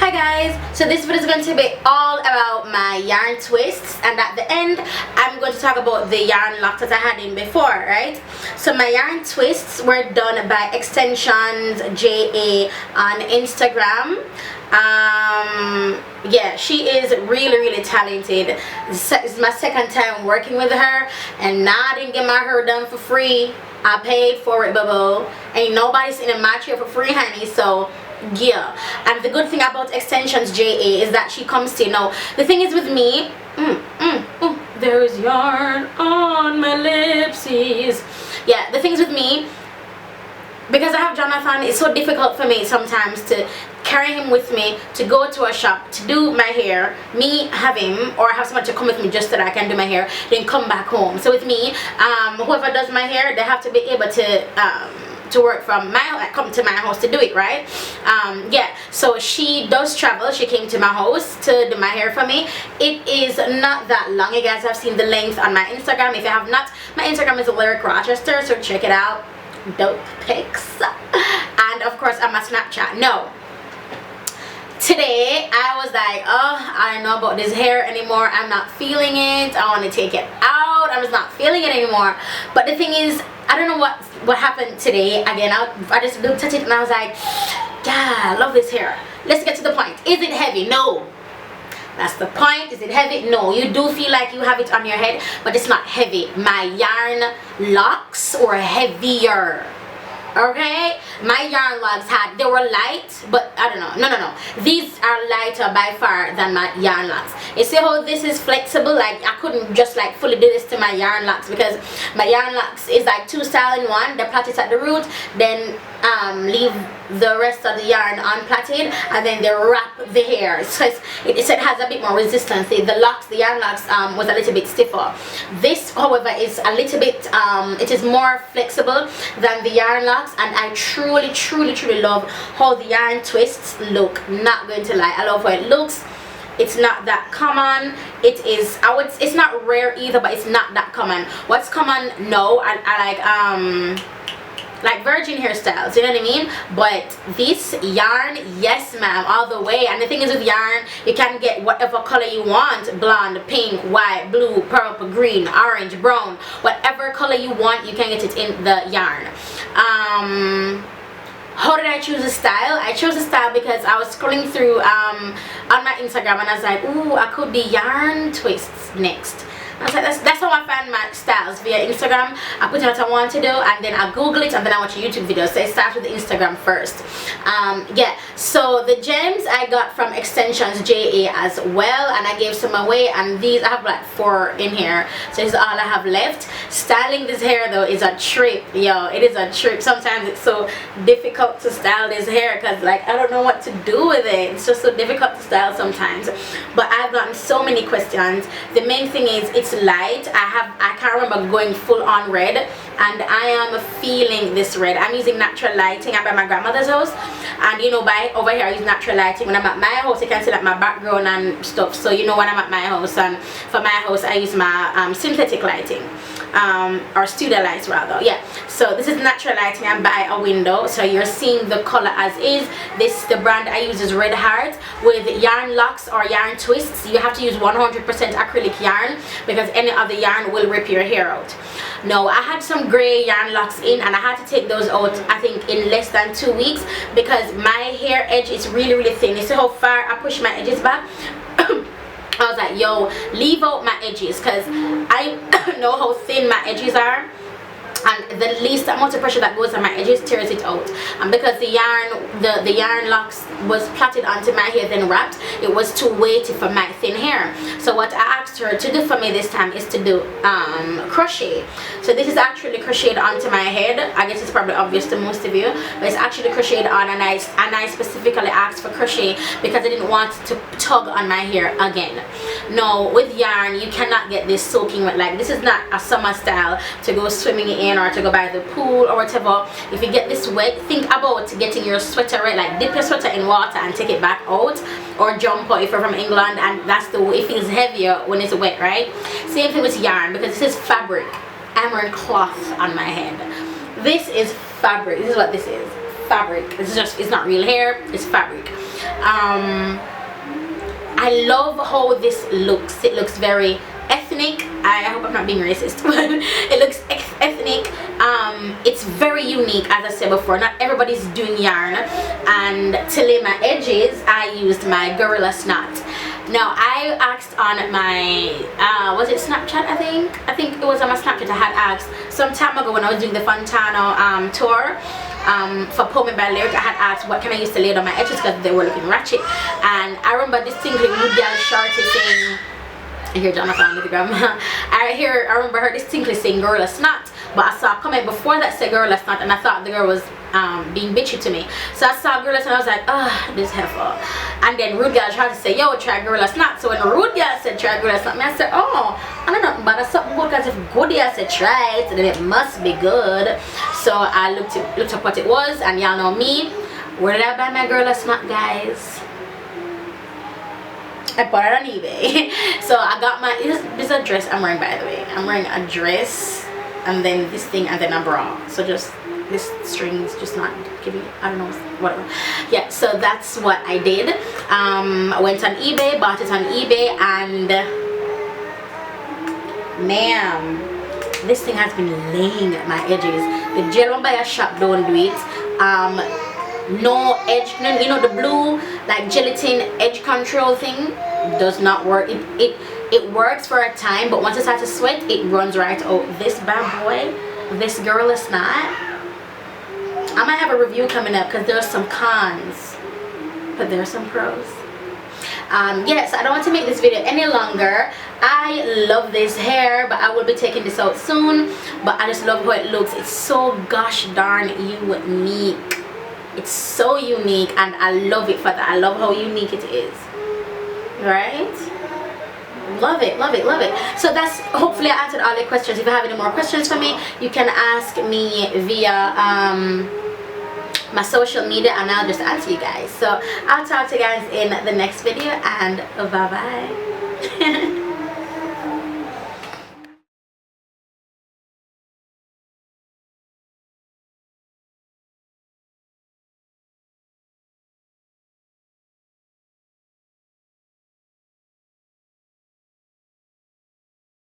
Hi guys, so this video is going to be all about my yarn twists, and at the end I'm going to talk about the yarn locks that I had in before, right? So my yarn twists were done by Extensions JA on Instagram. Yeah, she is really talented. This is my second time working with her, and now I didn't get my hair done for free. I paid for it, boo. Ain't nobody sitting in my chair for free, honey. So yeah, and the good thing about Extensions JA is that she comes to, you know, the thing is with me, there's yarn on my lipsies. Yeah, the things with me, because I have Jonathan, it's so difficult for me sometimes to carry him with me to go to a shop to do my hair, me have him, or have someone to come with me just so that I can do my hair, then come back home. So with me, whoever does my hair, they have to be able to work from my, come to my house to do it, right? Yeah, so she does travel. She came to my house to do my hair for me. It is not that long. You guys have seen the length on my Instagram. If you have not, my Instagram is Rochester, so check it out. Dope pics. And of course on my Snapchat. No, today I was like, oh, I don't know about this hair anymore. I'm not feeling it. I want to take it out. I'm just not feeling it anymore. But the thing is, I don't know what happened today. Again, I just looked at it and I was like, yeah, I love this hair. Let's get to the point. Is it heavy? No. That's the point. Is it heavy? No. You do feel like you have it on your head, but it's not heavy. My yarn locks were heavier. Okay, my yarn locks they were light, but I don't know. No. These are lighter by far than my yarn locks. You see how this is flexible? Like I couldn't just like fully do this to my yarn locks because my yarn locks is like two style in one. They plait it at the root, then leave the rest of the yarn unplaited, and then they wrap the hair. So it has a bit more resistance. The yarn locks was a little bit stiffer. This, however, is a little bit it is more flexible than the yarn locks, and I truly love how the yarn twists look. Not going to lie, I love how it looks. It's not that common. It is, it's not rare either, but it's not that common. What's common now, I like virgin hairstyles, you know what I mean? But this yarn, yes ma'am, all the way. And the thing is with yarn, you can get whatever color you want: blonde, pink, white, blue, purple, green, orange, brown, whatever color you want, you can get it in the yarn. How did I choose a style? I chose a style because I was scrolling through on my Instagram and I was like, ooh, I could be yarn twists next. I was like, that's how I find my styles, via Instagram. I put in what I want to do, and then I Google it, and then I watch a YouTube video. So I start with the Instagram first. Yeah, so the gems I got from Extensions JA as well, and I gave some away, and these I have like 4 in here, so this is all I have left. Styling this hair though is a trip, yo. It is a trip. Sometimes it's so difficult to style this hair because like I don't know what to do with it. It's just so difficult to style sometimes. But I've gotten so many questions. The main thing is it's light. I can't remember going full on red, and I am feeling this red. I'm using natural lighting. I'm by my grandmother's house, and you know, by over here I use natural lighting. When I'm at my house, you can see like my background and stuff, so you know when I'm at my house. And for my house I use my synthetic lighting, or studio lights rather. Yeah, so this is natural lighting. I'm by a window, so you're seeing the color as is. The brand I use is Red Heart. With yarn locks or yarn twists, you have to use 100% acrylic yarn because any other yarn will rip your hair out. No, I had some gray yarn locks in, and I had to take those out I think in less than 2 weeks because my hair edge is really thin. You see how far I push my edges back? I was like, yo, leave out my edges because I know how thin my edges are, and the least amount of pressure that goes on my edges tears it out. And because the yarn locks was plaited onto my hair then wrapped, it was too weighty for my thin hair. So what I asked her to do for me this time is to do crochet. So this is actually crocheted onto my head. I guess it's probably obvious to most of you, but it's actually crocheted on, and I specifically asked for crochet because I didn't want to tug on my hair again. No, with yarn you cannot get this soaking wet. Like, this is not a summer style to go swimming in or to go by the pool or whatever. If you get this wet, think about getting your sweater right, like dip your sweater in water and take it back out, or jumper if you're from England, and that's the way it feels heavier when it's wet, right? Same thing with yarn, because this is fabric. I'm wearing cloth on my head. This is fabric. This is what this is. fabric. It's not real hair, it's fabric. I love how this looks. It looks very ethnic. I hope I'm not being racist, but it looks ethnic. It's very unique, as I said before. Not everybody's doing yarn, and to lay my edges I used my Gorilla Snot. Now I asked on my was it Snapchat? I think it was on my Snapchat. I had asked some time ago when I was doing the Fontano tour for Poem by Lyric. I had asked what can I use to lay down my edges because they were looking ratchet, and I remember distinctly Rude Girl Shorty saying, I hear Jonathan with the grandma. I remember her distinctly saying Gorilla Snot, but I saw a comment before that said Gorilla Snot, and I thought the girl was being bitchy to me. So I saw Gorilla Snot, I was like, ah, this heifer. And then Rude Girl tried to say, yo, try Gorilla Snot. So when Rude Girl said try Gorilla Snot, I said, oh, I don't know, but it's something good, because if Goody I said try it, then it must be good. So I looked up what it was, and y'all know me. Where did I buy my Gorilla Snot, guys? I bought it on eBay. So I got my, this is a dress I'm wearing, by the way. I'm wearing a dress and then this thing and then a bra. So just this string is just not giving, I don't know, whatever. Yeah, so that's what I did. I went on eBay, bought it on eBay, and ma'am, this thing has been laying at my edges. The gel one by a shop don't do it. No edge, you know, the blue like gelatin edge control thing does not work. It works for a time, but once it starts to sweat, it runs right out. This bad boy, this Gorilla Snot, I might have a review coming up because there's some cons, but there's some pros. Yes, I don't want to make this video any longer. I love this hair, but I will be taking this out soon. But I just love how it looks. It's so gosh darn unique. It's so unique, and I love it for that. I love how unique it is, right? Love it, love it, love it. So that's, hopefully I answered all your questions. If you have any more questions for me, you can ask me via my social media, and I'll just answer you guys. So I'll talk to you guys in the next video, and bye bye.